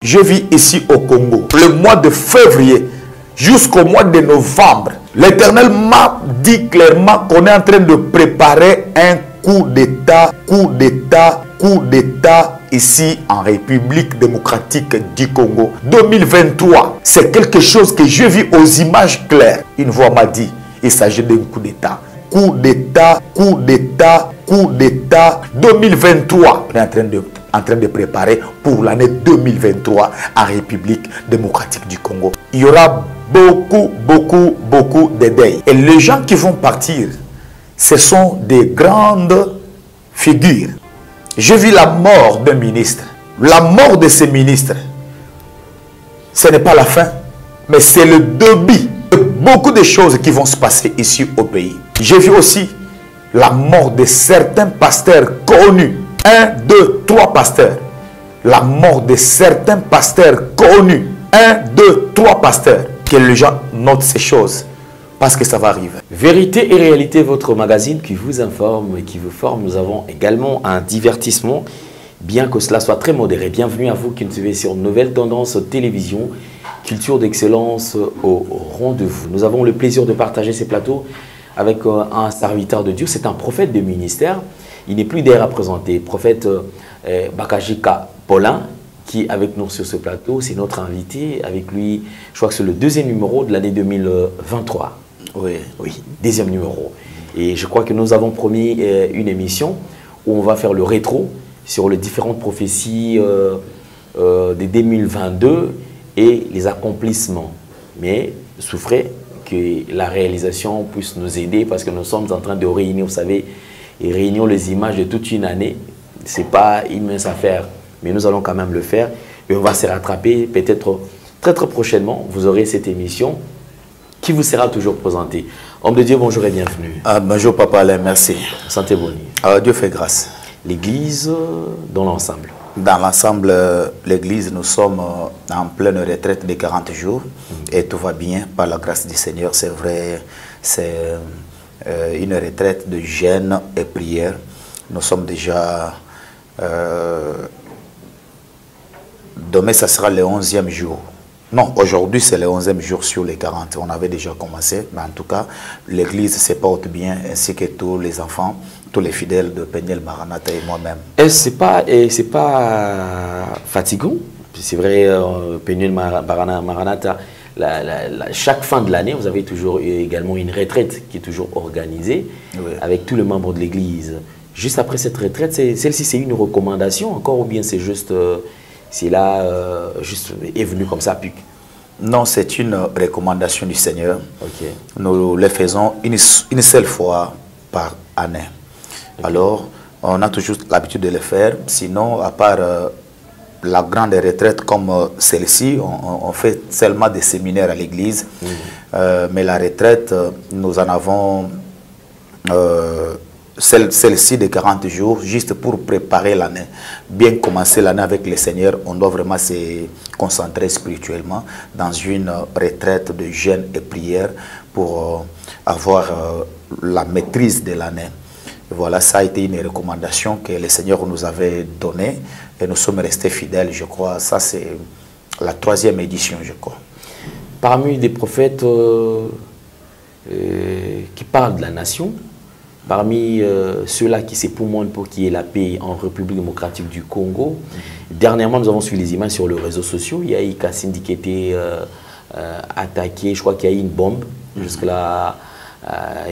Je vis ici au Congo. Le mois de février jusqu'au mois de novembre, l'Éternel m'a dit clairement qu'on est en train de préparer un coup d'État ici en République démocratique du Congo. 2023, c'est quelque chose que je vis aux images claires. Une voix m'a dit, il s'agit d'un coup d'État. Coup d'État 2023. On est en train de préparer pour l'année 2023 en République démocratique du Congo. Il y aura beaucoup de deuils. Et les gens qui vont partir, ce sont des grandes figures. Je vis la mort d'un ministre. La mort de ces ministres, ce n'est pas la fin, mais c'est le début de beaucoup de choses qui vont se passer ici au pays. J'ai vu aussi la mort de certains pasteurs connus. 1, 2, 3 pasteurs. La mort de certains pasteurs connus. 1, 2, 3 pasteurs. Que les gens notent ces choses. Parce que ça va arriver. Vérité et réalité, votre magazine qui vous informe et qui vous forme. Nous avons également un divertissement, bien que cela soit très modéré. Bienvenue à vous qui nous suivez sur Nouvelle Tendance Télévision. Culture d'excellence au rendez-vous. Nous avons le plaisir de partager ces plateaux avec un serviteur de Dieu. C'est un prophète de ministère. Il n'est plus d'air à présenter. Prophète Bakajika Paulin, qui est avec nous sur ce plateau. C'est notre invité. Avec lui, je crois que c'est le deuxième numéro de l'année 2023. Oui, deuxième numéro. Et je crois que nous avons promis une émission où on va faire le rétro sur les différentes prophéties de 2022 et les accomplissements. Mais souffrez que la réalisation puisse nous aider parce que nous sommes en train de réunir, vous savez, et réunir les images de toute une année. Ce n'est pas une mince affaire, mais nous allons quand même le faire et on va se rattraper peut-être très prochainement. Vous aurez cette émission qui vous sera toujours présentée. Homme de Dieu, bonjour et bienvenue. Bonjour Papa Alain, merci. Santé bonne. Dieu fait grâce. L'Église dans l'ensemble. Dans l'ensemble, l'Église, nous sommes en pleine retraite de 40 jours et tout va bien par la grâce du Seigneur. C'est vrai, c'est une retraite de jeûne et prière. Nous sommes déjà... demain, ça sera le 11e jour. Non, aujourd'hui, c'est le 11e jour sur les 40. On avait déjà commencé, mais en tout cas, l'Église se porte bien, ainsi que tous les enfants, tous les fidèles de Peniel Maranatha et moi-même. Et c'est pas fatigant. C'est vrai, Peniel Maranatha, chaque fin de l'année, vous avez toujours également une retraite qui est toujours organisée avec tous les membres de l'Église. Juste après cette retraite, celle-ci, c'est une recommandation encore ou bien c'est juste... c'est là, juste est venu comme ça, pique? Non, c'est une recommandation du Seigneur. Nous le faisons une seule fois par année. Alors, on a toujours l'habitude de le faire. Sinon, à part la grande retraite comme celle-ci, on fait seulement des séminaires à l'église. Mais la retraite, nous en avons... celle-ci de 40 jours, juste pour préparer l'année. Bien commencer l'année avec le Seigneur, on doit vraiment se concentrer spirituellement dans une retraite de jeûne et prière pour avoir la maîtrise de l'année. Voilà, ça a été une recommandation que le Seigneur nous avait donnée et nous sommes restés fidèles, je crois. Ça, c'est la 3e édition, je crois. Parmi des prophètes qui parlent de la nation, parmi ceux-là qui s'époumonent pour qu'il y ait la paix en République démocratique du Congo, dernièrement, nous avons suivi les images sur les réseaux sociaux. Il y a eu Kassindi qui était attaqué. Je crois qu'il y a eu une bombe jusque-là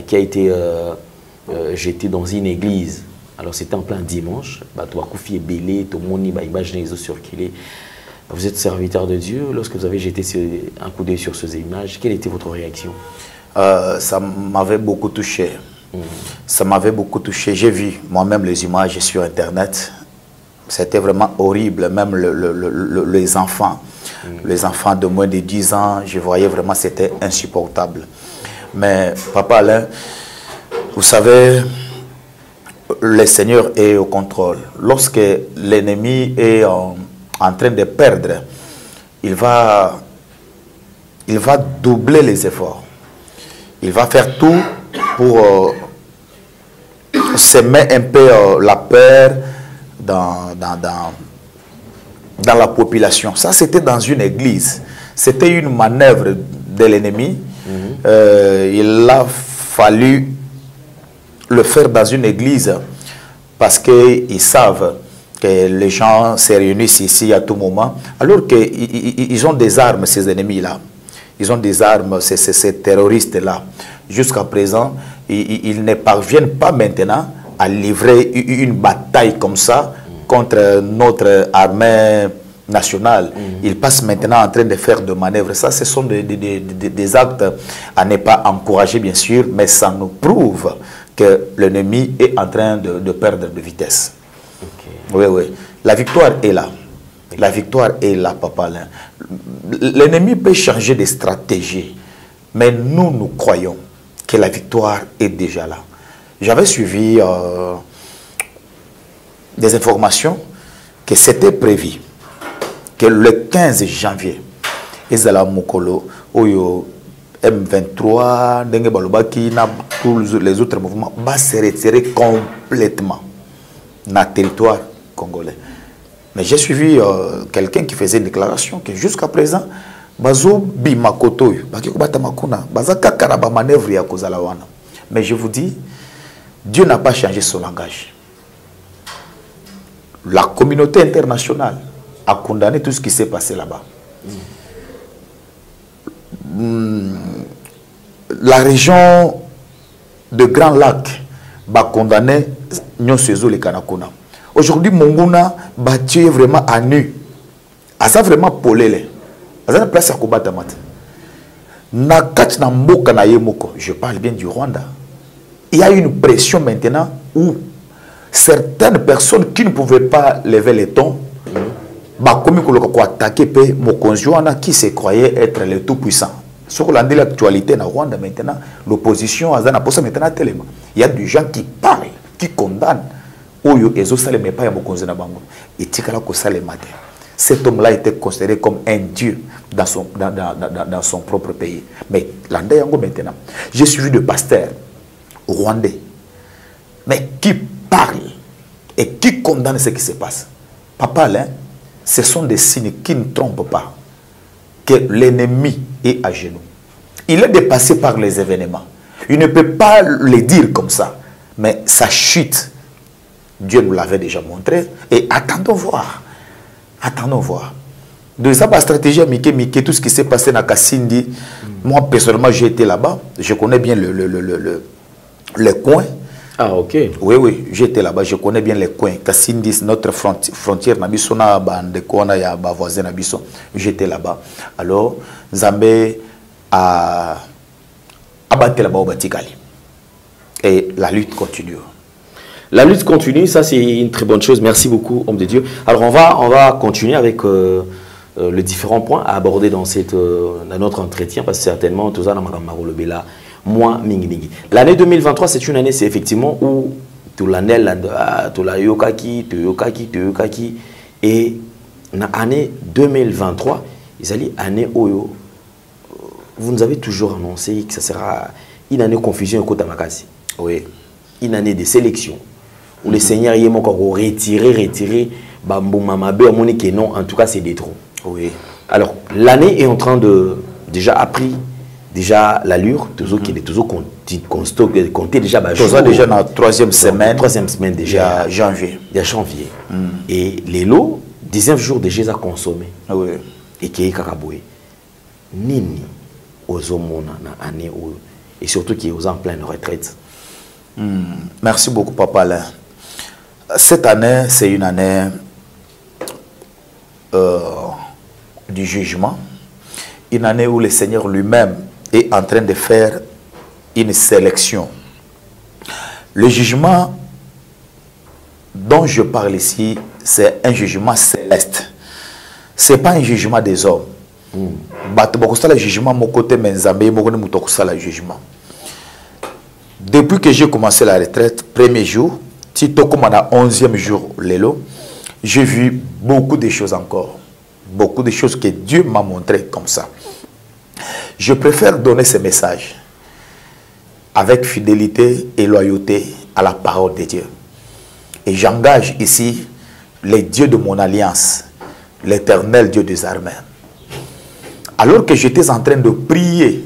qui a été jetée dans une église. Alors, c'était en plein dimanche. Koufi est belé, tout le monde y image les réseaux circulés. Vous êtes serviteur de Dieu. Lorsque vous avez jeté un coup d'œil sur ces images, quelle était votre réaction? Ça m'avait beaucoup touché. Ça m'avait beaucoup touché. J'ai vu moi-même les images sur Internet. C'était vraiment horrible. Même les enfants. Les enfants de moins de 10 ans, je voyais vraiment c'était insupportable. Mais Papa Alain, vous savez, le Seigneur est au contrôle. Lorsque l'ennemi est en train de perdre, il va doubler les efforts. Il va faire tout pour semer un peu la peur dans dans la population. Ça, c'était dans une église. C'était une manœuvre de l'ennemi. Il a fallu le faire dans une église parce qu'ils savent que les gens se réunissent ici à tout moment, alors qu'ils ont des armes, ces ennemis-là. Ils ont des armes, ces terroristes-là. Jusqu'à présent, ils ne parviennent pas maintenant à livrer une bataille comme ça contre notre armée nationale. Ils passent maintenant en train de faire des manœuvres. Ça, ce sont des actes à ne pas encourager, bien sûr, mais ça nous prouve que l'ennemi est en train de perdre de vitesse. Oui, oui. La victoire est là. La victoire est là, papa. L'ennemi peut changer de stratégie, mais nous croyons que la victoire est déjà là. J'avais suivi des informations que c'était prévu que le 15 janvier, Ezala Mokolo, Oyo, M23, Dengue Balobaki, tous les autres mouvements, va se retirer complètement dans le territoire congolais. Mais j'ai suivi quelqu'un qui faisait une déclaration que jusqu'à présent, Bazo Bimakoto, mais je vous dis, Dieu n'a pas changé son langage. La communauté internationale a condamné tout ce qui s'est passé là-bas. La région de Grand Lac va condamner Nyonsezo les Kanakuna. Aujourd'hui, Monguna va tuer vraiment à nu. À ça vraiment polélé. À ça place à combattre mat. Nakat na mboka na yemoko. Je parle bien du Rwanda. Il y a une pression maintenant où certaines personnes qui ne pouvaient pas lever les tons, comme attaquer Mokonjuana qui se croyait être le tout puissant. Sur l'actualité na Rwanda maintenant, l'opposition a maintenant tellement. Il y a des gens qui parlent, qui condamnent. Cet homme-là était considéré comme un dieu dans son propre pays. Mais maintenant, j'ai suivi de pasteurs rwandais, mais qui parlent et qui condamnent ce qui se passe. Papa, là, ce sont des signes qui ne trompent pas que l'ennemi est à genoux. Il est dépassé par les événements. Il ne peut pas le dire comme ça, mais sa chute, Dieu nous l'avait déjà montré. Et attendons voir. Attendons voir. De ça, la stratégie Miké, tout ce qui s'est passé dans Kassindi, moi personnellement, j'ai été là-bas. Je connais bien le coin. Ah, ok. Oui, oui, j'étais là-bas. Je connais bien les coins. Kassindi, notre frontière, Nabissona, Bandekona, ya voisin Nabisson. J'étais là-bas. Alors, Zambé a abattu là-bas au Batikali. Et la lutte continue. La lutte continue, ça c'est une très bonne chose. Merci beaucoup, homme de Dieu. Alors on va continuer avec les différents points à aborder dans notre entretien, parce que certainement, tout ça, moi, mingi. L'année 2023, c'est une année, c'est effectivement où tout l'année, tout la yokaki, et l'année 2023, ils allaient année où vous nous avez toujours annoncé que ça sera une année de confusion au Kota Makasi. Oui. Une année de sélection. Où le Seigneur y est retirer, non, en tout cas c'est des trop. Oui. Alors, l'année est en train de déjà appris déjà l'allure, toujours qu'il est toujours compté déjà déjà dans la troisième semaine déjà janvier. Janvier. Et les lots 19 jours déjà à consommer. Oui. Et qui est kakaboué. Nini ozomona na année et surtout qui est en pleine retraite. Merci beaucoup, Papa Alain. Cette année, c'est une année du jugement. Une année où le Seigneur lui-même est en train de faire une sélection. Le jugement dont je parle ici, c'est un jugement céleste. Ce n'est pas un jugement des hommes. Le jugement, mon côté, le jugement. Depuis que j'ai commencé la retraite, premier jour, Tito comme on a 11e jour, Lélo, j'ai vu beaucoup de choses encore. Beaucoup de choses que Dieu m'a montré comme ça. Je préfère donner ce message avec fidélité et loyauté à la parole de Dieu. Et j'engage ici les dieux de mon alliance l'Éternel Dieu des armées. Alors que j'étais en train de prier,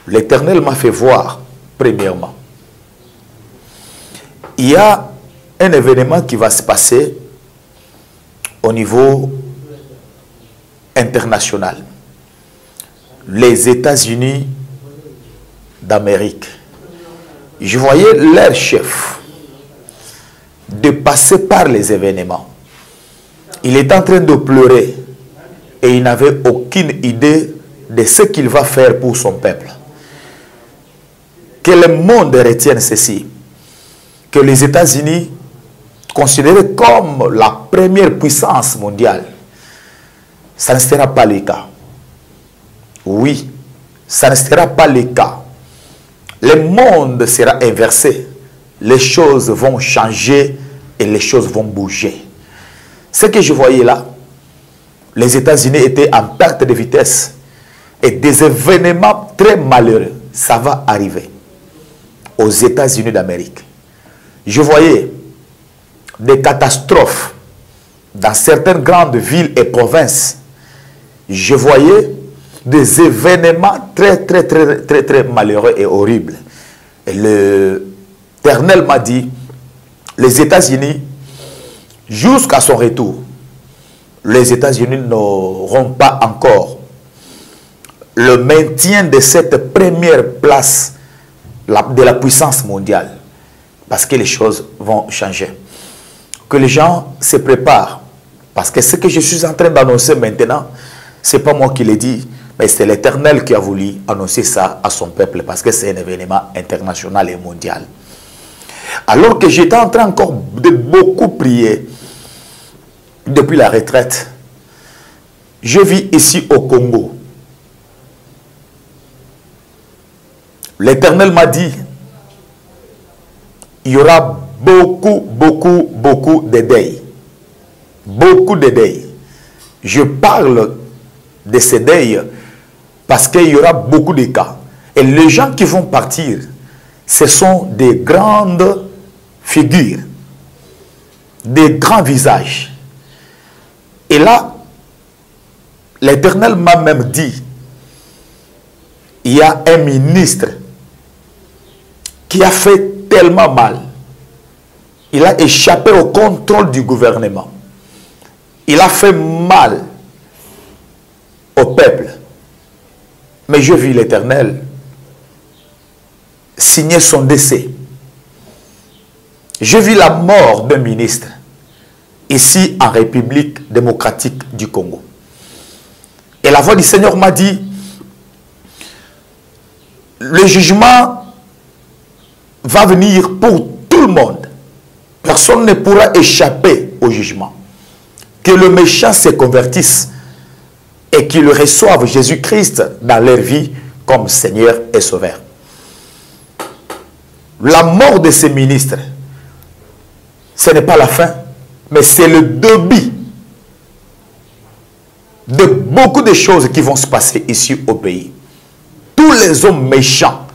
l'Éternel m'a fait voir, premièrement, il y a un événement qui va se passer au niveau international. Les États-Unis d'Amérique. Je voyais leur chef de passer par les événements. Il est en train de pleurer et il n'avait aucune idée de ce qu'il va faire pour son peuple. Que le monde retienne ceci, que les États-Unis, considérés comme la première puissance mondiale, ça ne sera pas le cas. Oui, ça ne sera pas le cas. Le monde sera inversé. Les choses vont changer et les choses vont bouger. Ce que je voyais là, les États-Unis étaient en perte de vitesse. Et des événements très malheureux, ça va arriver aux États-Unis d'Amérique. Je voyais des catastrophes dans certaines grandes villes et provinces. Je voyais des événements très malheureux et horribles. Et l'Éternel m'a dit, les États-Unis, jusqu'à son retour, les États-Unis n'auront pas encore le maintien de cette première place de la puissance mondiale. Parce que les choses vont changer. Que les gens se préparent. Parce que ce que je suis en train d'annoncer maintenant, ce n'est pas moi qui l'ai dit, mais c'est l'Éternel qui a voulu annoncer ça à son peuple. Parce que c'est un événement international et mondial. Alors que j'étais en train encore de beaucoup prier, depuis la retraite, je vis ici au Congo. L'Éternel m'a dit, il y aura beaucoup de deuils. Beaucoup de deuils. Je parle de ces deuils parce qu'il y aura beaucoup de cas. Et les gens qui vont partir, ce sont des grandes figures, des grands visages. Et là, l'Éternel m'a même dit, il y a un ministre qui a fait tellement mal. Il a échappé au contrôle du gouvernement. Il a fait mal au peuple. Mais je vis l'Éternel signer son décès. Je vis la mort d'un ministre ici en République démocratique du Congo. Et la voix du Seigneur m'a dit, le jugement va venir pour tout le monde. Personne ne pourra échapper au jugement. Que le méchant se convertisse et qu'ils reçoivent Jésus-Christ dans leur vie comme Seigneur et Sauveur. La mort de ces ministres, ce n'est pas la fin, mais c'est le début de beaucoup de choses qui vont se passer ici au pays. Tous les hommes méchants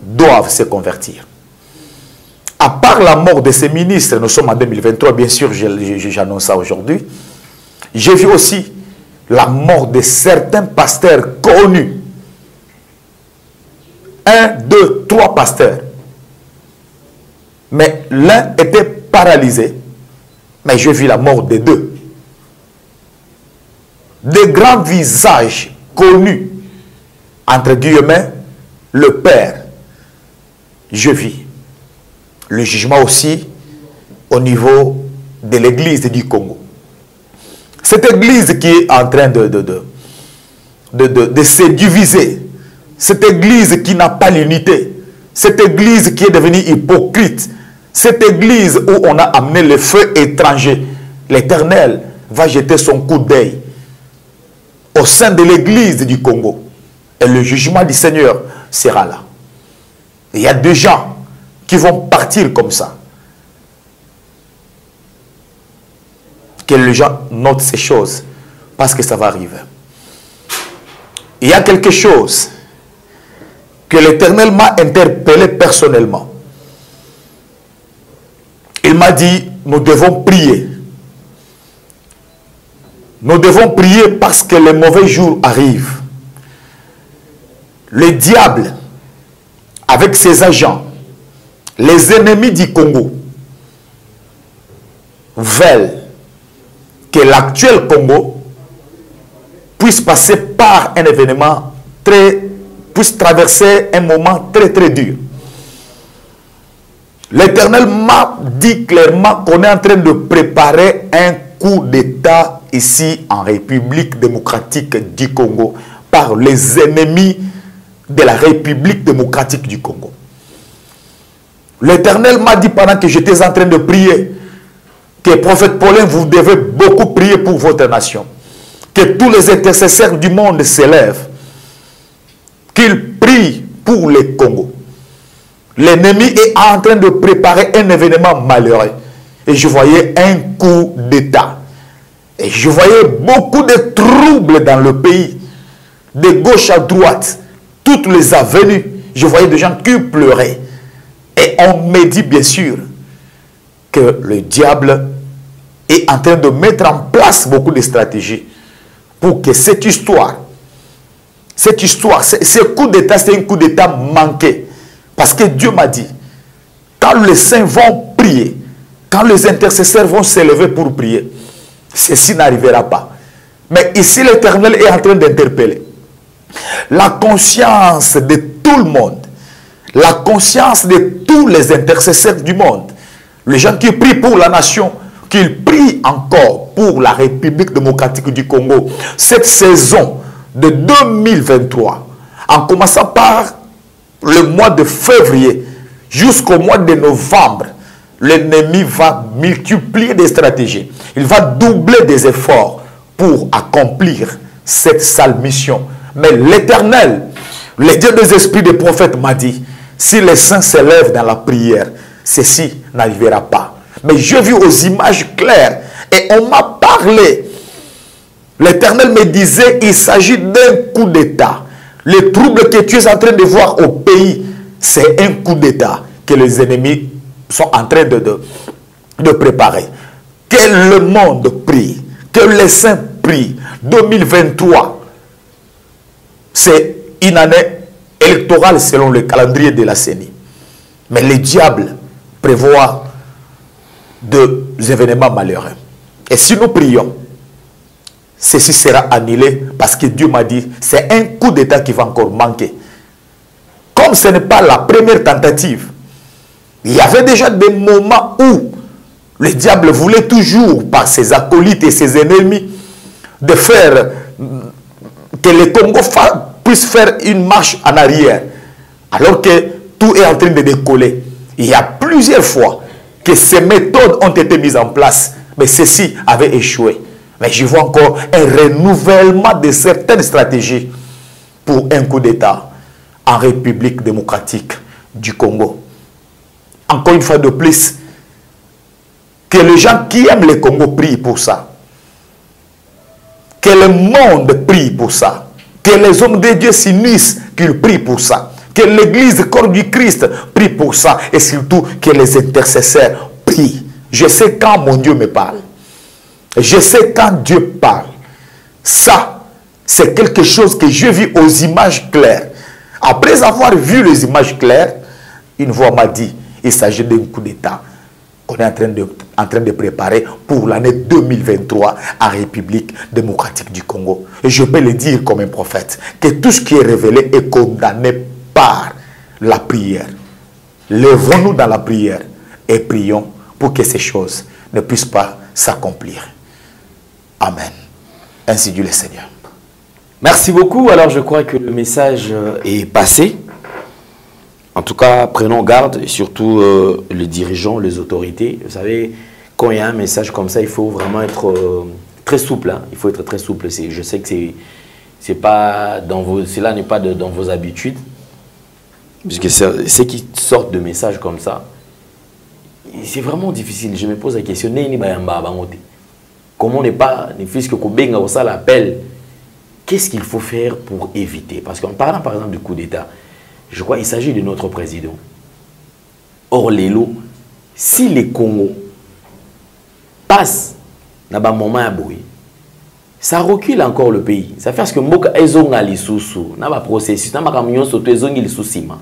doivent se convertir. À part la mort de ces ministres, nous sommes en 2023, bien sûr, j'annonce ça aujourd'hui. J'ai vu aussi la mort de certains pasteurs connus. 1, 2, 3 pasteurs. Mais l'un était paralysé. Mais j'ai vu la mort des deux. Des grands visages connus, entre guillemets, le Père. Je vis le jugement aussi au niveau de l'église du Congo. Cette église qui est en train de se diviser. Cette église qui n'a pas l'unité. Cette église qui est devenue hypocrite. Cette église où on a amené le feu étranger. L'Éternel va jeter son coup d'œil au sein de l'église du Congo. Et le jugement du Seigneur sera là. Il y a des gens qui vont partir comme ça. Que les gens notent ces choses parce que ça va arriver. Il y a quelque chose que l'Éternel m'a interpellé personnellement. Il m'a dit, nous devons prier Nous devons prier parce que les mauvais jours arrivent. Le diable, avec ses agents, les ennemis du Congo, veulent que l'actuel Congo puisse passer par un événement puisse traverser un moment très dur. L'Éternel m'a dit clairement qu'on est en train de préparer un coup d'État ici en République démocratique du Congo par les ennemis de la République démocratique du Congo. L'Éternel m'a dit pendant que j'étais en train de prier que prophète Paulin, vous devez beaucoup prier pour votre nation. Que tous les intercesseurs du monde s'élèvent. Qu'ils prient pour le Congo. L'ennemi est en train de préparer un événement malheureux. Et je voyais un coup d'État. Et je voyais beaucoup de troubles dans le pays. De gauche à droite. Toutes les avenues. Je voyais des gens qui pleuraient. Et on me dit bien sûr que le diable est en train de mettre en place beaucoup de stratégies pour que cette histoire, ce coup d'État, c'est un coup d'État manqué. Parce que Dieu m'a dit, quand les saints vont prier, quand les intercesseurs vont s'élever pour prier, ceci n'arrivera pas. Mais ici, l'Éternel est en train d'interpeller la conscience de tout le monde, la conscience de tous les intercesseurs du monde, les gens qui prient pour la nation, qu'ils prient encore pour la République démocratique du Congo. Cette saison de 2023, en commençant par le mois de février jusqu'au mois de novembre, l'ennemi va multiplier des stratégies. Il va doubler des efforts pour accomplir cette sale mission. Mais l'Éternel, le Dieu des esprits des prophètes m'a dit, si les saints s'élèvent dans la prière, ceci n'arrivera pas. Mais j'ai vu aux images claires et on m'a parlé. L'Éternel me disait, il s'agit d'un coup d'État. Les troubles que tu es en train de voir au pays, c'est un coup d'État que les ennemis sont en train de préparer. Que le monde prie, que les saints prient. 2023, c'est une année électorale selon le calendrier de la CENI. Mais le diable prévoit des événements malheureux. Et si nous prions, ceci sera annulé parce que Dieu m'a dit, c'est un coup d'État qui va encore manquer. Comme ce n'est pas la première tentative, il y avait déjà des moments où le diable voulait toujours, par ses acolytes et ses ennemis, de faire que le Congo puisse faire une marche en arrière, alors que tout est en train de décoller. Il y a plusieurs fois que ces méthodes ont été mises en place, mais ceci avait échoué. Mais je vois encore un renouvellement de certaines stratégies pour un coup d'État en République démocratique du Congo. Encore une fois de plus, que les gens qui aiment le Congo prient pour ça. Que le monde prie pour ça. Que les hommes de Dieu s'unissent, qu'ils prient pour ça. Que l'Église, corps du Christ, prie pour ça. Et surtout, que les intercesseurs prient. Je sais quand mon Dieu me parle. Je sais quand Dieu parle. Ça, c'est quelque chose que je vis aux images claires. Après avoir vu les images claires, une voix m'a dit, il s'agit d'un coup d'État qu'on est en train de préparer pour l'année 2023 en République démocratique du Congo. Et je peux le dire comme un prophète, que tout ce qui est révélé est condamné par la prière. Lèvons-nous dans la prière et prions pour que ces choses ne puissent pas s'accomplir. Amen. Ainsi dit le Seigneur. Merci beaucoup. Alors je crois que le message est passé. En tout cas, prenons garde, et surtout les dirigeants, les autorités. Vous savez, quand il y a un message comme ça, il faut vraiment être très souple. Hein. Il faut être très souple. Je sais que cela n'est pas dans vos habitudes. Puisque ceux qui sortent de messages comme ça, c'est vraiment difficile. Je me pose la question, comment ne pas, ne fût-ce que Kobenga ça l'appel, qu'est-ce qu'il faut faire pour éviter? Parce qu'en parlant par exemple du coup d'État, je crois qu'il s'agit de notre président. Or, si les Congo passent dans un moment à bruit, ça recule encore le pays. Ça fait ce que Mboka ezonga lisusu, na ba processus, na makamyo soto ezongi lisusu ma.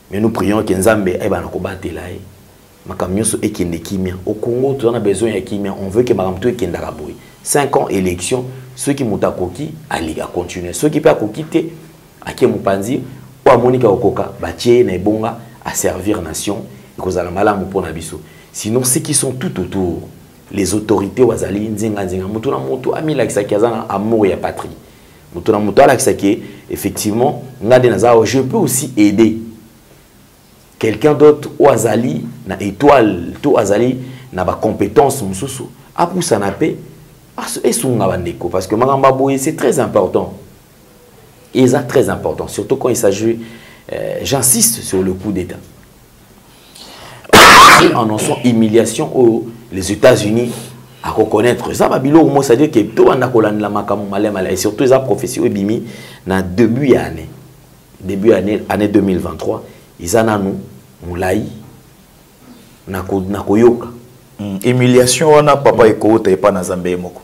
Mais nous prions que Nzambe eba na kobatela e. Makamyo so ekende kimia. Au Congo, tu as besoin de kimia. On veut que makamyo ekende raboui. 5 ans élection, ceux qui muta koki ali a continuer. Ceux qui peuvent kokite ake mupanzi ou a monika okoka batie na ebonga à servir nation et kozala malamu pona biso. Sinon ceux qui sont tout autour, les autorités wazali nzinga nzinga mutu na mutu amila kisaki azana amour ya patrie. Mutu na mutu ala kisaki effectivement ngade nazao je peux aussi aider quelqu'un d'autre ou azali na étoile tout azali na ba compétence mususu apusa na paix et sunga bandeko parce que magamba boye c'est très important. Et c'est très important surtout quand il s'agit j'insiste sur le coup d'état. Annonçant humiliation aux les États-Unis à reconnaître ça va bilo moi ça dire que tout anda kolanda la makamu malema et surtout les profession ebimi na début année 2023 ils en nous moulai na koyoka humiliation wana papa ekota epa na Zambé moko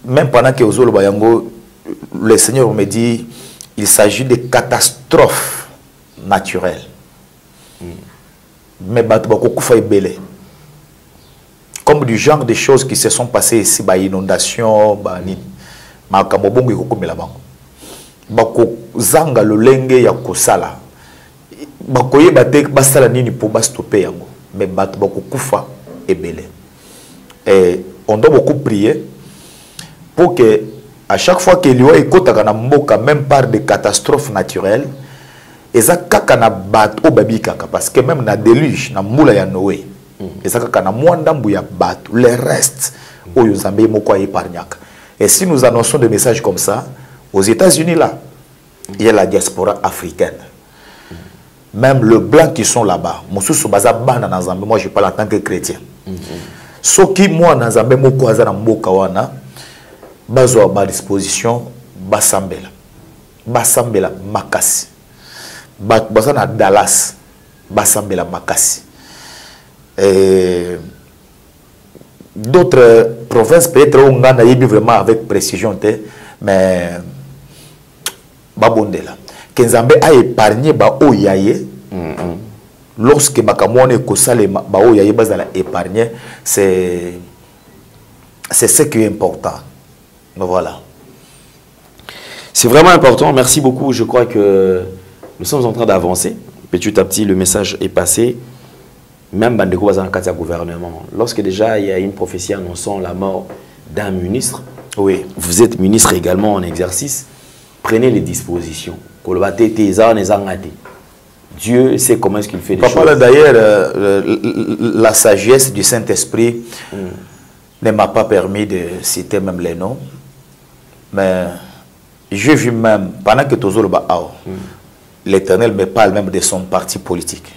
même pendant que ozolo bayango le Seigneur me dit il s'agit de catastrophes naturelles mais comme du genre de choses qui se sont passées ici, inondation, zanga lolenge ya kosala bakoye bate basala nini pour stopper yango mais bato bakokufa ebele et on doit beaucoup prier pour que à chaque fois que liwa ekotaka na mboka même par des catastrophes naturelles eza kaka na bato babikaka parce que même na déluge na mbula ya Noé eza kaka na mwandambu ya bato le reste oyo Nzambe moko épargnaka. Et si nous annonçons des messages comme ça aux États-Unis là il y a la diaspora africaine même le blanc qui sont là-bas mosusu baza bana na Nzambe moi je parle en tant que chrétien soki moi na Nzambe moko aza na mboka wana bazo ba disposition basambela makasi baza na Dallas basambela makasi d'autres provinces peut-être on a yebi vraiment avec précision mais babondela que Nzambe a épargné ba oyaye lorsque bakamone ko salema ba oyaye bazala épargné c'est ce qui est important. Voilà. C'est vraiment important. Merci beaucoup. Je crois que nous sommes en train d'avancer. Petit à petit, le message est passé. Même Bandeko Bazan Katia gouvernement. Lorsque déjà il y a une prophétie annonçant la mort d'un ministre, oui. Vous êtes ministre également en exercice, prenez les dispositions. Dieu sait comment est-ce qu'il fait les choses. D'ailleurs, la sagesse du Saint-Esprit ne m'a pas permis de citer même les noms. Mais j'ai vu même, pendant que Tozo l'Éternel me parle même de son parti politique.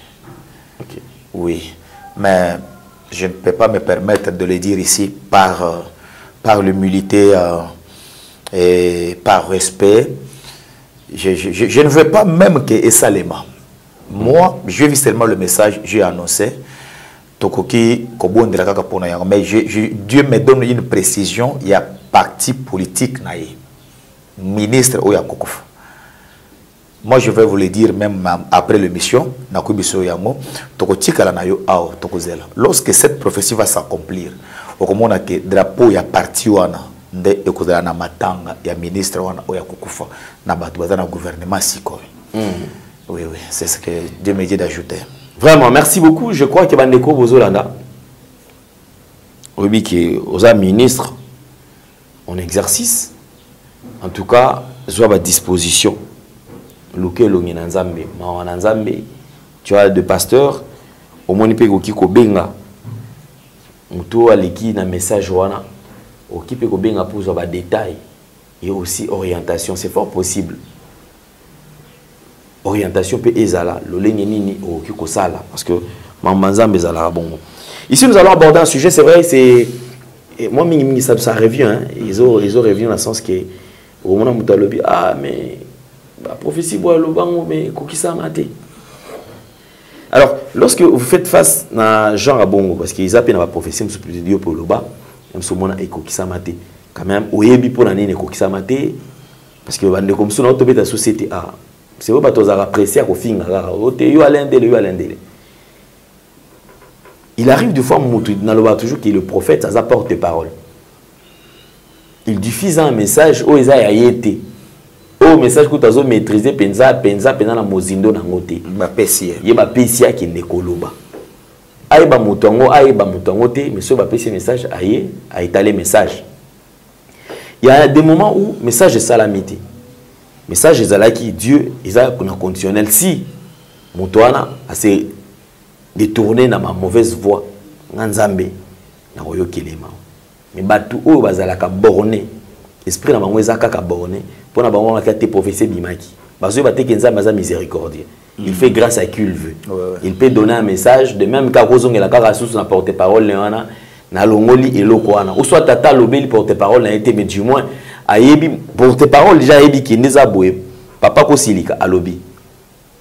Okay. Oui, mais je ne peux pas me permettre de le dire ici par l'humilité et par respect. Je ne veux pas même que Essalema. Moi, j'ai vu seulement le message, j'ai annoncé. Mais Dieu me donne une précision, il y a parti politique, ministre ou moi je vais vous le dire même après l'émission, lorsque cette prophétie va s'accomplir, le drapeau y a parti na matanga ya ministre wana oya kukufa na batu bazana gouvernement siko. Oui, c'est ce que Dieu me dit d'ajouter. Vraiment, merci beaucoup. Je crois que Bandeko Bozolanda, oui, qui est ministre en exercice, en tout cas, soit à disposition. Luke Longi Nanzambe, Mawa Nanzambe, tu as deux pasteurs, au moins il peut ko benga, muto aleki na message wana, qui peut ko benga pour avoir des détails et aussi orientation, c'est fort possible. Orientation peut ezala le nini au kiko sala parce que Manzambe ezala bon. Ici nous allons aborder un sujet, c'est vrai, c'est moi ça revient hein, ils ont revient dans le sens que au moment où tu ah mais la prophétie boit le bango mais kokisa maté. Alors lorsque vous faites face à genre à bongo parce qu'ils appellent la prophétie monsieur Dieu pour le bas même si on a ekokisa maté quand même oyebi pour nani ekokisa maté parce que bande comme ça on tombe dans société ah c'est pas tous à apprécier à finga yo alendele. Il arrive des fois dans toujours qui est le prophète ça porte parole. Il diffuse un message au eza ya yete. Au message que tu as maîtrisé penza na mozindo na ngote. Ba pesia. Yeba pesia qui nekoloba. Aïba moutongo te, mais ce va message aïe, a étalé message. Il y a des moments où message est salamité. Message est là qui Dieu, il a un conditionnel. Si Moutouana a se détourné dans ma mauvaise voie, Nzambe, na royo kelema. Mais batu ou bazalaka borné, esprit na bango ezaka borné, pour na bango na te prophétie bimaki. Bazo ba te Nzambe baza miséricordieux. Il fait grâce à qui il veut. Il peut donner un message, de même qu'à cause de la carassus na porte-parole na longoli et lokoana. Ou soit tata lobeli porte-parole na été mais du moins ayebi porte-parole déjà ayebi ki ndeza boye. Papa ko silika alobi.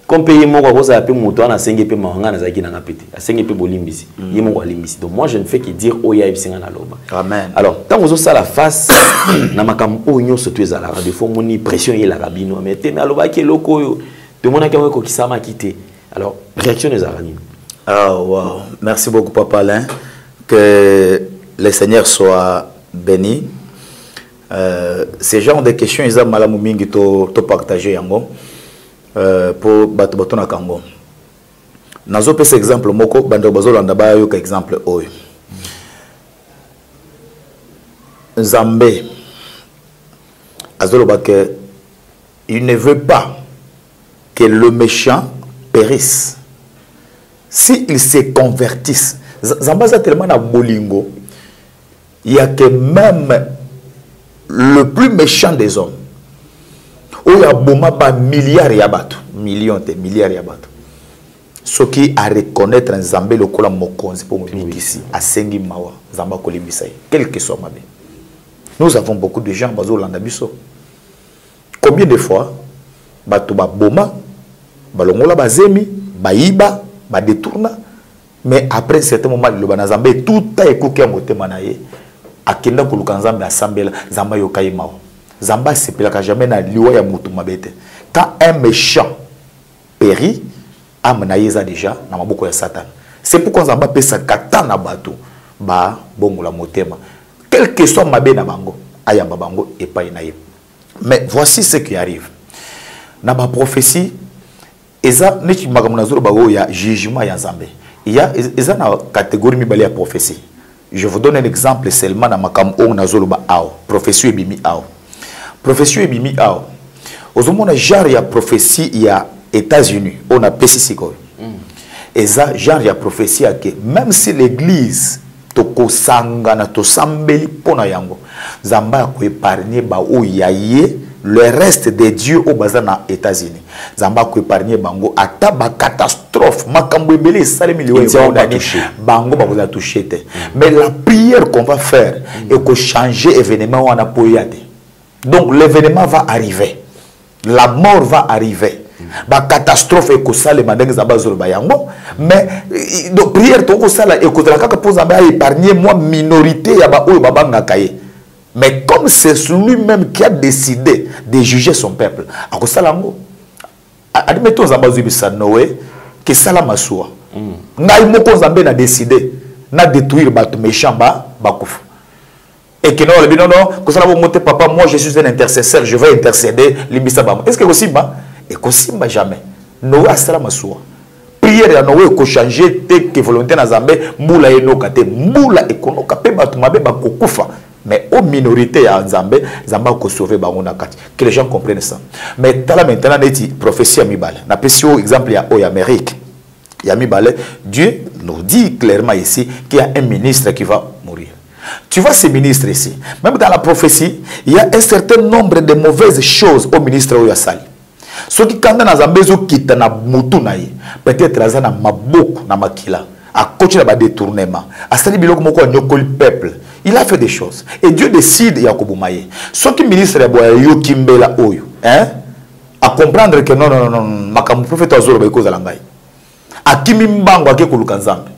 Comme payer mon quoi ça pe moto na senge pe manga na zaki na ngapete. A senge pe bolimbisi. Yemo ko limbisi. Donc moi je ne fais que dire oya ibisinga na loba. Amen. Alors tant vous ça la face na makambo onyo surtout ezala de fois moni pression et la rabino mais te mais aloba ki loko yo. De mon accueil qui s'est quitté. Alors, réaction des Aranis. Ah, wow. Merci beaucoup, Papa Alain. Que le Seigneur soit béni. Ces genres de questions, ils ont mal à mingi to partager pour bato na Congo. Nazo pe exemple moko bando bazolanda ba yo ka exemple oyo. Nzambe azoloba que il ne veut pas que le méchant périsse. S'il se convertisse, Zambaza tellement na bolingo, il y a que même le plus méchant des hommes, où il y a boma pas milliards yabato, millions de milliards yabato. Ce qui a reconnaître un Zambé le kola mokonzi pour ici à Sengi Mawa, Zamba Kolimbisai, quel que soit ma vie. Nous avons beaucoup de gens bazo landabiso. Combien de fois bato ba boma balongola bazemi baïba ba détourna mais après certain moment le banazambe tout a écouté motema na ye akenda ko lukanzambe asambela zamba yo kaimao zamba sepelaka jamais na liwa ya mutu mabete quand un méchant périt amna yeza déjà na maboko ya Satan. C'est pourquoi zamba pesa katana bato ba bongola motema quel que soit mabe na bango ayamba bango epai na ye. Mais voici ce qui arrive. Dans ma prophétie, il y a un jugement ya Nzambe. Il y a une catégorie de prophétie. Je vous donne un exemple seulement dans ma prophétie ebimi ao. Prophétie ebimi ao. Ozomona genre ya prophétie il y a États-Unis, on a PCC. Et ça genre ya prophétie que même si l'église toko sangana to sambeli pona yango Zamba ko épargner ba o yaye le reste des dieux au bazana États-Unis. Zamba ko épargner bango ata ba catastrophe makambo ebele salemi liwe bango ba vous a touché. Mais la prière qu'on va faire et que changer événement on a poyate. Donc l'événement va arriver. La mort va arriver. Ba catastrophe et que ça les mandeng zamba zoro bayango mais donc prière to ko sala et que la kaka pose zamba épargner moi minorité ya ba o babanga kaye. Mais comme c'est lui-même qui a décidé de juger son peuple, à cause de admettons que Noé, que ça la massoua. N'a décidé de détruire les méchants. Et que non, que ça va monter, papa, moi je suis un intercesseur, je vais intercéder. Est-ce que c'est et que jamais. Noé a ça la massoua. Prière à Noé ko changer te que volonté na Zambé, moula et no kate, moula et kono kapé batumabe bakokufa. Mais aux minorités à Nzambe, Zamba ko sauver bango kati. Que les gens comprennent ça. Mais tala maintenant neti prophétie à Mibale. Na pesio exemple ya o Amérique. Ya Mibale, Dieu nous dit clairement ici qu'il y a un ministre qui va mourir. Tu vois ces ministres ici. Même dans la prophétie, il y a un certain nombre de mauvaises choses au ministre au Yassali. Ceux qui quand na Zambé zo kita na mutu na ye, peut-être azana maboko na makila. À côté de détournement, à ce biloko moko nyokoli peuple, il a fait des choses et Dieu décide Yakobo Maye. Ce qui ministre yo kimbela oyo, hein, à comprendre que non, makamu prophète azoro ba ikoza langai. Akimi mbango ake kuluka Nzambe.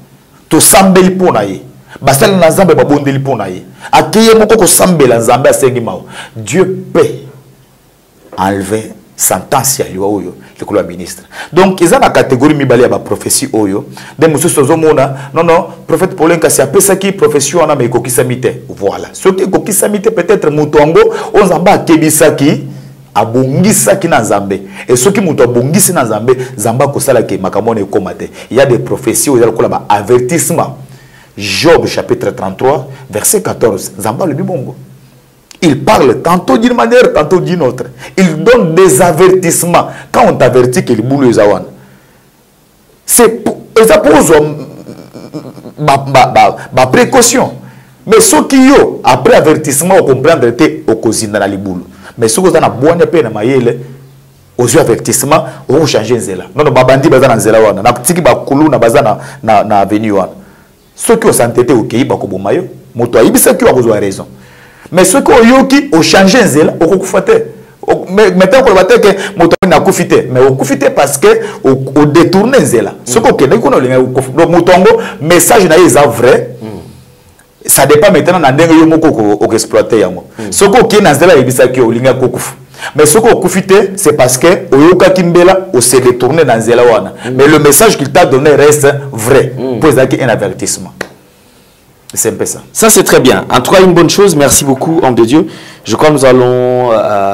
To sambeli pona ye. basali na nzambe babondeli pona ye akeye moko ko sambela nzambe asengi mao Dieu peut enlever sentence ya liwa oyo le ministre. Donc ils ont la catégorie mibali ya ba prophétie oyo de mususu zomona non prophète Paulin kasi apesa ki prophétie wana me kokisa mite. Voilà ce qui kokisa mite peut-être mutongo on nzamba akebisa ki abongisa ki na nzambe et ce qui muto abongisi na nzambe nzamba ko sala ke makamone komate. Il y a des prophéties oyo kola ba avertissement. Job chapitre 33 verset 14 nzamba le bibongo. Il parle tantôt d'une manière, tantôt d'une autre. Il donne des avertissements. Quand on t'avertit qu'il boule les awan, c'est pour ça pose ma précaution. Mais ce qui y a après avertissement, on comprend que au cosine dans la boule. Mais ce que vous avez bonne peine à maïle, aux yeux avertissement, on va changer zela. Non, babandi bazana zela wana. Na petite bakulu na bazana na avenue wana. Ceux qui ont s'entêté au Kei bakobo mayo, moto aibisa qui a besoin raison. Mais ceux qui ont changé zela au kufate maintenant qu'on va dire que moto na kufite mais au kufite parce que au détourner zela ce qu'on connaît qu'on a le motongo message na est vrai ça dépend maintenant na ndenge yo moko ko exploiter yango ce qu'on qui na zela ebisa ki o linga kokufu mais ce qu'on kufite c'est parce que oyoka kimbela au se détourner dans zela wana mais le message qu'il t'a donné reste vrai pour ça un avertissement. C'est un peu ça. Ça, c'est très bien. En tout cas, une bonne chose. Merci beaucoup, homme de Dieu. Je crois que nous allons,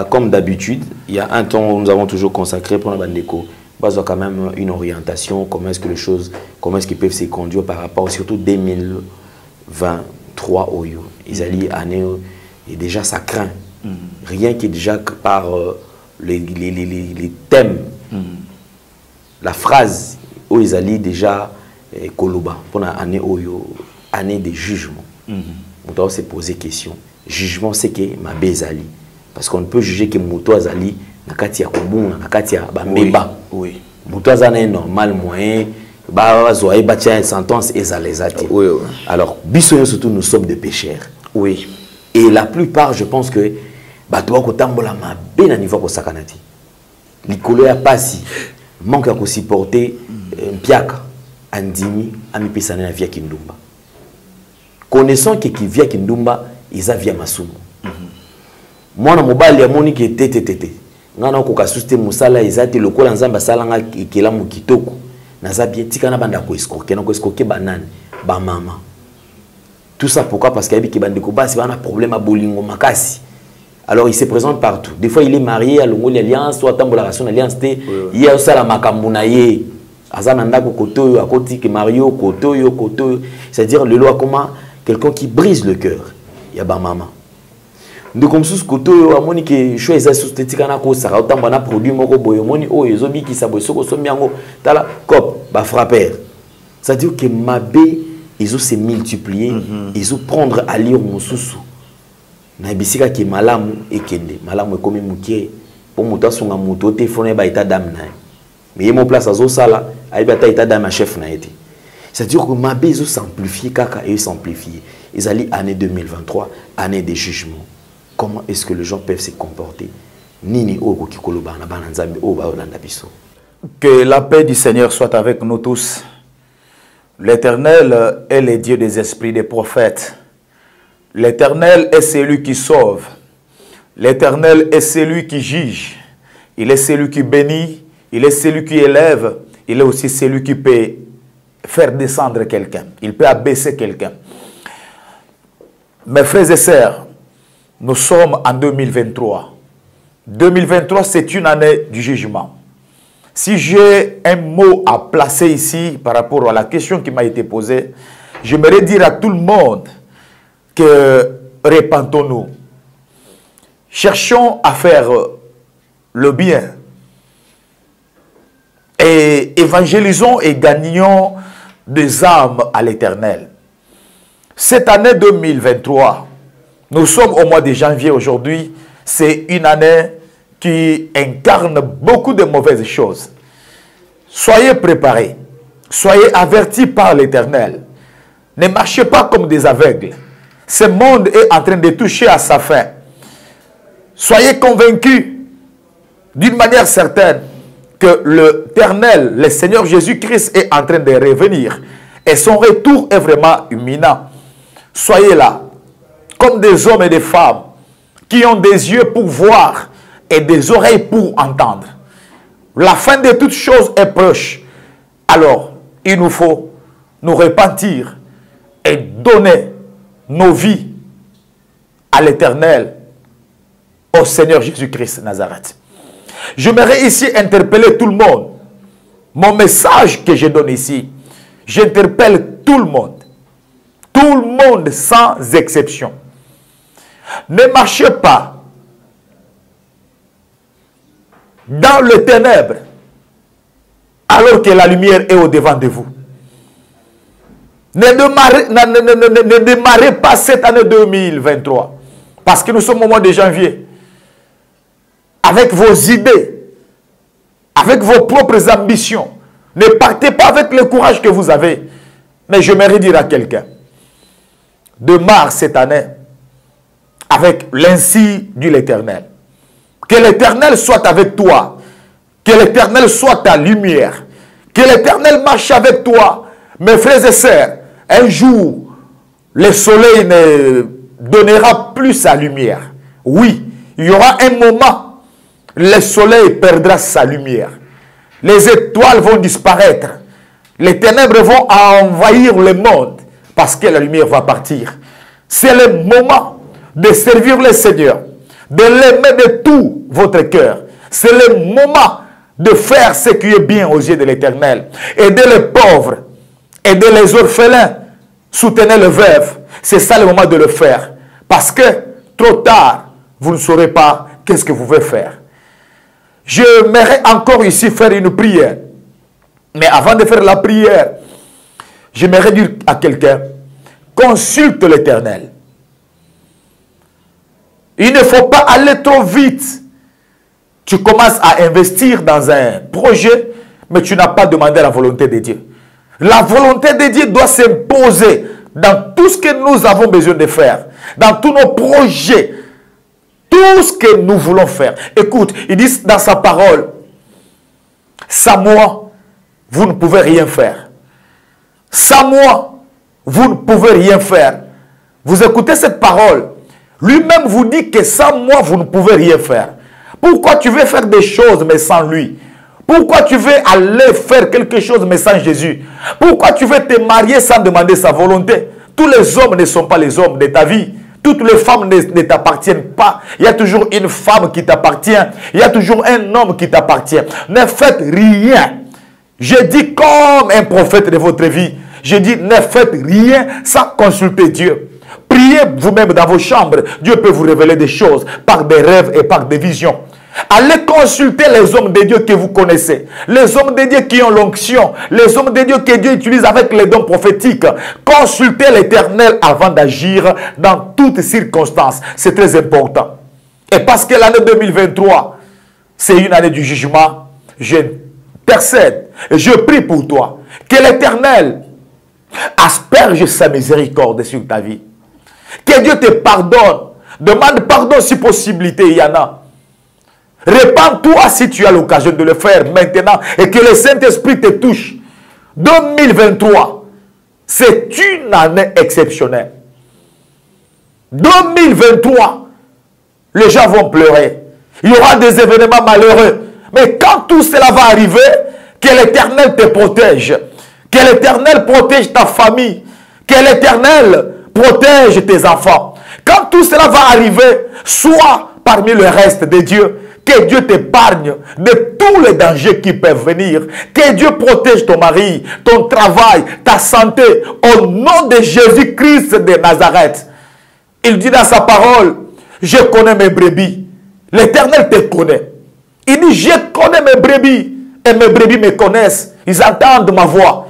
comme d'habitude, il y a un temps où nous avons toujours consacré pour la bande d'écho. Bah, quand même une orientation. Comment est-ce que les choses, comment est-ce qu'ils peuvent se conduire par rapport, surtout 2023 au yo. Ils allaient année et déjà ça craint. Rien qui est déjà que par les thèmes, la phrase où ils allaient déjà koloba pour l'année au yo. Année de jugement. On doit se poser question. Jugement, c'est que ma bezali. Parce qu'on peut juger que Mouto Azali, Nakatia Kobun, Nakatia Bambeba. Oui. Mouto Azali est normal, moyen, Bazoaï, Batia, sentence, et Zalezati. Oui. Alors, Bissoyo, surtout, nous sommes des pécheurs. Oui. Et la plupart, je pense que, Batoa Kotambola ma bien à niveau de Sakanati. L'icolo a passé, manque à supporter, un piaka, Andimi, Amipesane, la vie à Kindumba. Connaissant que qui vient Kindumba, ils a via Masumu. Moi, na mobile ya moni qui était tété. Ngana ko kasuste musala izati lokola nzamba salanga ikela mukitoko. Naza bien tika na banda ko escroquer na ko escroquer banane ba mama. Tout ça pourquoi? Parce qu'il y a des bandeko basi ba na problème à bolingo makasi. Alors il se présente partout. Des fois il est marié à l'ongoli alliance soit tambola relation alliance té. Il y a aussi la makambuna ye. Azana ndako koto à côté que Mario koto. C'est-à-dire le loi comment quelqu'un qui brise le cœur. Il y a ba maman. De comme sous koto amoni que choisa sostetika na ko sara otamba na produit moko boyo moni o ezobi ki sabo soko sombiango tala cop ba frapper. C'est-à-dire que mabé ils ont se multiplier, ils ont prendre à lire mon sousou. Na bisika ki malamu ekende, malamu ekomi mukie pour muta songa muto téléphone ba état d'âme na. Mais il mon place azo sala, ay ba état d'âme chef na été. C'est-à-dire que mabé ils ont s'amplifier kaka et s'amplifier. Ils allaient année 2023, année des jugements. Comment est-ce que les gens peuvent se comporter? Que la paix du Seigneur soit avec nous tous. L'Éternel est le Dieu des esprits des prophètes. L'Éternel est celui qui sauve. L'Éternel est celui qui juge. Il est celui qui bénit. Il est celui qui élève. Il est aussi celui qui peut faire descendre quelqu'un. Il peut abaisser quelqu'un. Mes frères et sœurs, nous sommes en 2023. 2023, c'est une année du jugement. Si j'ai un mot à placer ici par rapport à la question qui m'a été posée, j'aimerais dire à tout le monde que répentons-nous. Cherchons à faire le bien. Et évangélisons et gagnons des âmes à l'Éternel. Cette année 2023, nous sommes au mois de janvier aujourd'hui. C'est une année qui incarne beaucoup de mauvaises choses. Soyez préparés. Soyez avertis par l'Éternel. Ne marchez pas comme des aveugles. Ce monde est en train de toucher à sa fin. Soyez convaincus d'une manière certaine que l'Éternel, le Seigneur Jésus-Christ est en train de revenir. Et son retour est vraiment imminent. Soyez là, comme des hommes et des femmes qui ont des yeux pour voir et des oreilles pour entendre. La fin de toutes choses est proche. Alors, il nous faut nous repentir et donner nos vies à l'Éternel, au Seigneur Jésus-Christ de Nazareth. J'aimerais ici interpeller tout le monde. Mon message que je donne ici, j'interpelle tout le monde. Tout le monde sans exception. Ne marchez pas dans les ténèbres alors que la lumière est au-devant de vous. Ne démarrez pas cette année 2023 parce que nous sommes au mois de janvier avec vos idées, avec vos propres ambitions. Ne partez pas avec le courage que vous avez. Mais j'aimerais dire à quelqu'un, démarre cette année avec l'ainsi de l'Éternel. Que l'Éternel soit avec toi. Que l'Éternel soit ta lumière. Que l'Éternel marche avec toi. Mes frères et sœurs, un jour, le soleil ne donnera plus sa lumière. Oui, il y aura un moment, le soleil perdra sa lumière. Les étoiles vont disparaître. Les ténèbres vont envahir le monde parce que la lumière va partir. C'est le moment de servir le Seigneur, de l'aimer de tout votre cœur. C'est le moment de faire ce qui est bien aux yeux de l'Éternel. Aider les pauvres, aider les orphelins, soutenir les veuves. C'est ça le moment de le faire. Parce que trop tard, vous ne saurez pas qu'est-ce que vous pouvez faire. J'aimerais encore ici faire une prière. Mais avant de faire la prière, j'aimerais dire à quelqu'un, consulte l'Éternel. Il ne faut pas aller trop vite. Tu commences à investir dans un projet, mais tu n'as pas demandé la volonté de Dieu. La volonté de Dieu doit s'imposer dans tout ce que nous avons besoin de faire, dans tous nos projets, tout ce que nous voulons faire. Écoute, il dit dans sa parole, sans moi, vous ne pouvez rien faire. Sans moi, vous ne pouvez rien faire. Vous écoutez cette parole. Lui-même vous dit que sans moi, vous ne pouvez rien faire. Pourquoi tu veux faire des choses mais sans lui? Pourquoi tu veux aller faire quelque chose mais sans Jésus? Pourquoi tu veux te marier sans demander sa volonté? Tous les hommes ne sont pas les hommes de ta vie. Toutes les femmes ne t'appartiennent pas. Il y a toujours une femme qui t'appartient. Il y a toujours un homme qui t'appartient. Ne faites rien. Je dis comme un prophète de votre vie. Je dis ne faites rien sans consulter Dieu. Priez vous-même dans vos chambres. Dieu peut vous révéler des choses par des rêves et par des visions. Allez consulter les hommes de Dieu que vous connaissez. Les hommes de Dieu qui ont l'onction. Les hommes de Dieu que Dieu utilise avec les dons prophétiques. Consultez l'Éternel avant d'agir dans toutes circonstances. C'est très important. Et parce que l'année 2023, c'est une année du jugement, je intercède et je prie pour toi. Que l'Éternel asperge sa miséricorde sur ta vie. Que Dieu te pardonne. Demande pardon si possibilité il y en a. Répands-toi si tu as l'occasion de le faire maintenant et que le Saint-Esprit te touche. 2023, c'est une année exceptionnelle. 2023, les gens vont pleurer. Il y aura des événements malheureux. Mais quand tout cela va arriver, que l'Éternel te protège. Que l'Éternel protège ta famille. Que l'Éternel protège tes enfants. Quand tout cela va arriver, sois parmi le reste de Dieu. Que Dieu t'épargne de tous les dangers qui peuvent venir. Que Dieu protège ton mari, ton travail, ta santé. Au nom de Jésus-Christ de Nazareth. Il dit dans sa parole, je connais mes brebis. L'Éternel te connaît. Il dit, je connais mes brebis. Et mes brebis me connaissent. Ils entendent ma voix.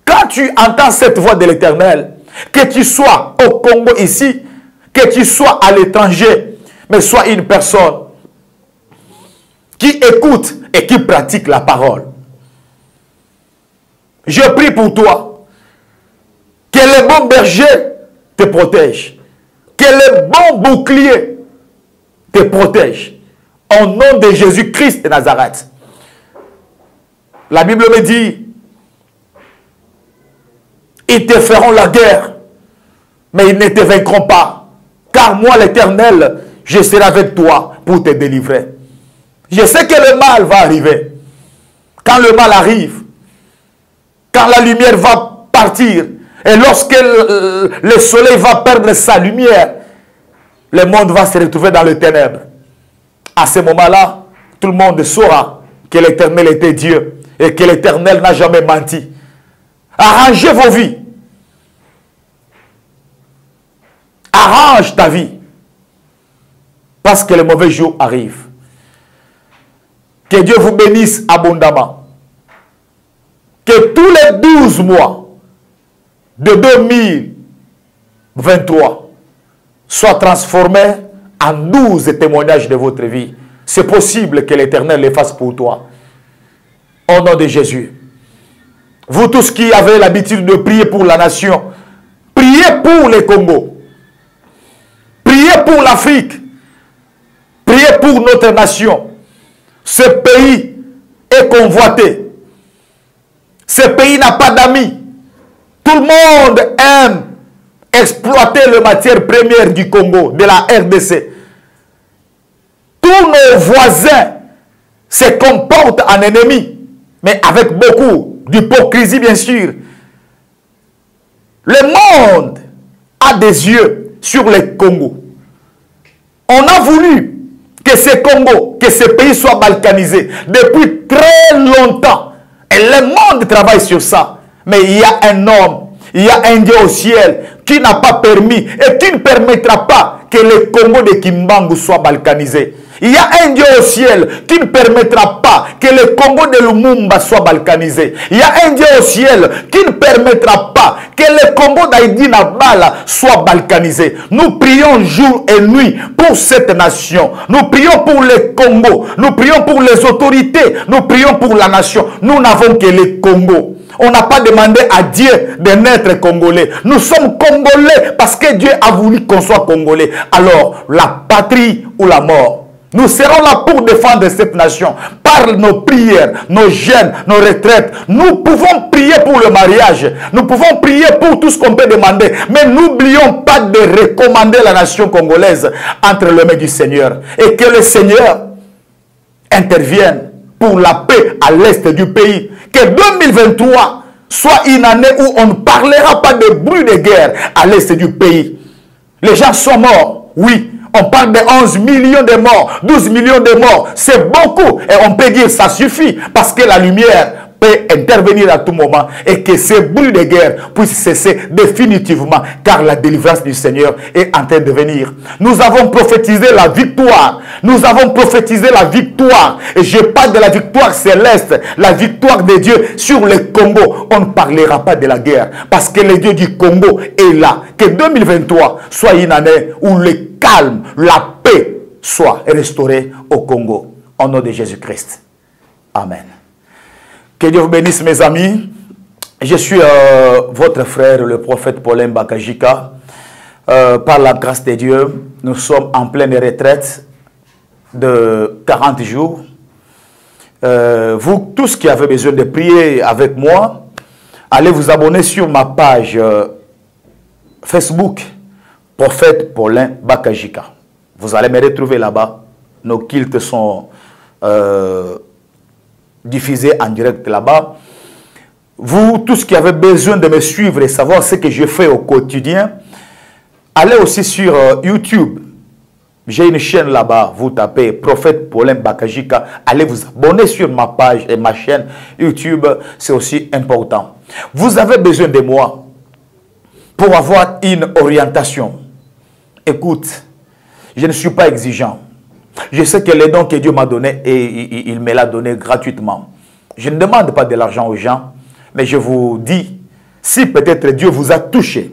Quand tu entends cette voix de l'Éternel, que tu sois au Congo ici, que tu sois à l'étranger, mais sois une personne qui écoute et qui pratique la parole. Je prie pour toi. Que le bon berger te protège. Que le bon bouclier te protège. Au nom de Jésus-Christ de Nazareth. La Bible me dit, ils te feront la guerre, Mais ils ne te vaincront pas. Car moi, l'Éternel, je serai avec toi pour te délivrer. Je sais que le mal va arriver. Quand le mal arrive, quand la lumière va partir, et lorsque le soleil va perdre sa lumière, le monde va se retrouver dans les ténèbres. À ce moment-là, tout le monde saura que l'Éternel était Dieu et que l'Éternel n'a jamais menti. Arrangez vos vies. Arrange ta vie. Parce que le mauvais jour arrive. Que Dieu vous bénisse abondamment. Que tous les 12 mois de 2023 soient transformés en 12 témoignages de votre vie. C'est possible que l'Éternel les fasse pour toi. Au nom de Jésus. Vous tous qui avez l'habitude de prier pour la nation, priez pour le Congo. Priez pour l'Afrique. Priez pour notre nation. Ce pays est convoité. Ce pays n'a pas d'amis. Tout le monde aime exploiter les matières premières du Congo, de la RDC. Tous nos voisins se comportent en ennemis, mais avec beaucoup d'hypocrisie, bien sûr. Le monde a des yeux sur le Congo. On a voulu que ce Congo, que ce pays soit balkanisé depuis très longtemps. Et le monde travaille sur ça. Mais il y a un homme, il y a un Dieu au ciel qui n'a pas permis et qui ne permettra pas que le Congo de Kimbangu soit balkanisé. Il y a un Dieu au ciel qui ne permettra pas que le Congo de Lumumba soit balkanisé. Il y a un Dieu au ciel qui ne permettra pas que le Congo d'Aïdi Nabala soit balkanisé. Nous prions jour et nuit pour cette nation. Nous prions pour le Congo. Nous prions pour les autorités. Nous prions pour la nation. Nous n'avons que le Congo. On n'a pas demandé à Dieu de naître congolais. Nous sommes congolais parce que Dieu a voulu qu'on soit congolais. Alors, la patrie ou la mort. Nous serons là pour défendre cette nation par nos prières, nos jeûnes, nos retraites. Nous pouvons prier pour le mariage. Nous pouvons prier pour tout ce qu'on peut demander. Mais n'oublions pas de recommander la nation congolaise entre les mains du Seigneur. Et que le Seigneur intervienne pour la paix à l'est du pays. Que 2023 soit une année où on ne parlera pas de bruit de guerre à l'est du pays. Les gens sont morts, oui. On parle de 11 millions de morts, 12 millions de morts. C'est beaucoup. Et on peut dire que ça suffit parce que la lumière peut intervenir à tout moment et que ce bruit de guerre puisse cesser définitivement car la délivrance du Seigneur est en train de venir. Nous avons prophétisé la victoire. Nous avons prophétisé la victoire. Et je parle de la victoire céleste, la victoire de Dieu sur le Congo. On ne parlera pas de la guerre parce que le Dieu du Congo est là. Que 2023 soit une année où le calme, la paix soit restaurée au Congo. Au nom de Jésus-Christ. Amen. Que Dieu vous bénisse, mes amis. Je suis votre frère, le prophète Paulin Bakajika. Par la grâce de Dieu, nous sommes en pleine retraite de 40 jours. Vous tous qui avez besoin de prier avec moi, allez vous abonner sur ma page Facebook, prophète Paulin Bakajika. Vous allez me retrouver là-bas. Nos cultes sont diffusés en direct là-bas. Vous, tous qui avez besoin de me suivre et savoir ce que je fais au quotidien, allez aussi sur YouTube. J'ai une chaîne là-bas. Vous tapez prophète Paulin Bakajika. Allez vous abonner sur ma page et ma chaîne YouTube. C'est aussi important. Vous avez besoin de moi pour avoir une orientation. Écoute, je ne suis pas exigeant. Je sais que les dons que Dieu m'a donnés, et il me l'a donné gratuitement. Je ne demande pas de l'argent aux gens, mais je vous dis, si peut-être Dieu vous a touché,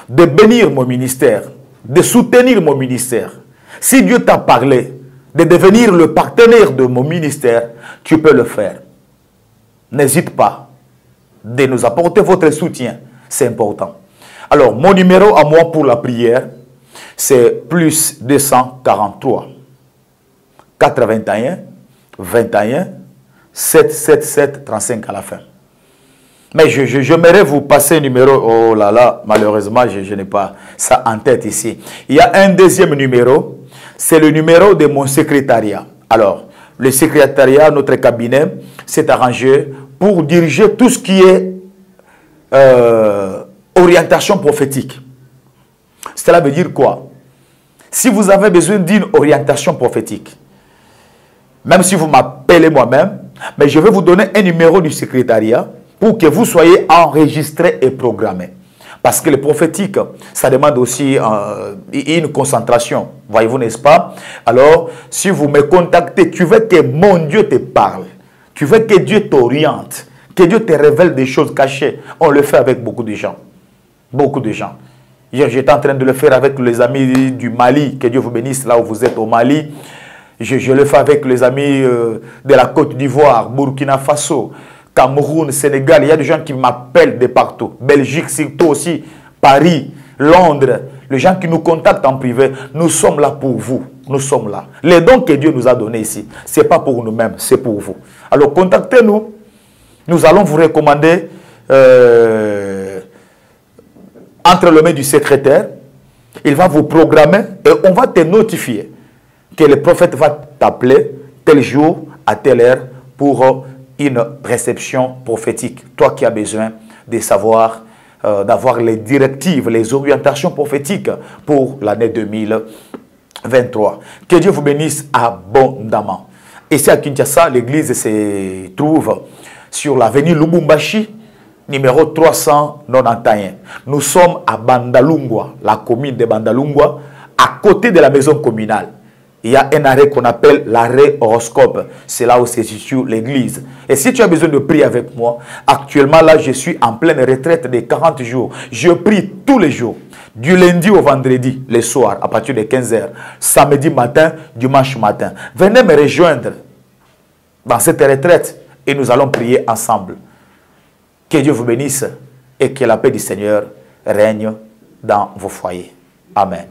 de bénir mon ministère, de soutenir mon ministère, si Dieu t'a parlé de devenir le partenaire de mon ministère, tu peux le faire. N'hésite pas de nous apporter votre soutien, c'est important. Alors, mon numéro à moi pour la prière, c'est plus 243 81 21 777 35 à la fin. Mais j'aimerais vous passer un numéro. Oh là là, malheureusement, je n'ai pas ça en tête ici. Il y a un deuxième numéro. C'est le numéro de mon secrétariat. Alors, le secrétariat, notre cabinet, s'est arrangé pour diriger tout ce qui est orientation prophétique. Cela veut dire quoi? Si vous avez besoin d'une orientation prophétique, même si vous m'appelez moi-même, mais je vais vous donner un numéro du secrétariat pour que vous soyez enregistré et programmé. Parce que le prophétique, ça demande aussi une concentration. Voyez-vous, n'est-ce pas? Alors, si vous me contactez, tu veux que mon Dieu te parle. Tu veux que Dieu t'oriente. Que Dieu te révèle des choses cachées. On le fait avec beaucoup de gens. Beaucoup de gens. Hier, j'étais en train de le faire avec les amis du Mali. Que Dieu vous bénisse là où vous êtes au Mali. Je le fais avec les amis de la Côte d'Ivoire, Burkina Faso, Cameroun, Sénégal. Il y a des gens qui m'appellent de partout. Belgique, surtout aussi, Paris, Londres. Les gens qui nous contactent en privé, nous sommes là pour vous. Nous sommes là. Les dons que Dieu nous a donnés ici, ce n'est pas pour nous-mêmes, c'est pour vous. Alors contactez-nous. Nous allons vous recommander entre les mains du secrétaire. Il va vous programmer et on va te notifier que le prophète va t'appeler tel jour, à telle heure, pour une réception prophétique. Toi qui as besoin de savoir, d'avoir les directives, les orientations prophétiques pour l'année 2023. Que Dieu vous bénisse abondamment. Ici à Kinshasa, l'église se trouve sur l'avenue Lubumbashi, numéro 391. Nous sommes à Bandalungwa, la commune de Bandalungwa, à côté de la maison communale. Il y a un arrêt qu'on appelle l'arrêt horoscope. C'est là où se situe l'église. Et si tu as besoin de prier avec moi, actuellement là, je suis en pleine retraite de 40 jours. Je prie tous les jours, du lundi au vendredi, le soir, à partir de 15 h, samedi matin, dimanche matin. Venez me rejoindre dans cette retraite et nous allons prier ensemble. Que Dieu vous bénisse et que la paix du Seigneur règne dans vos foyers. Amen.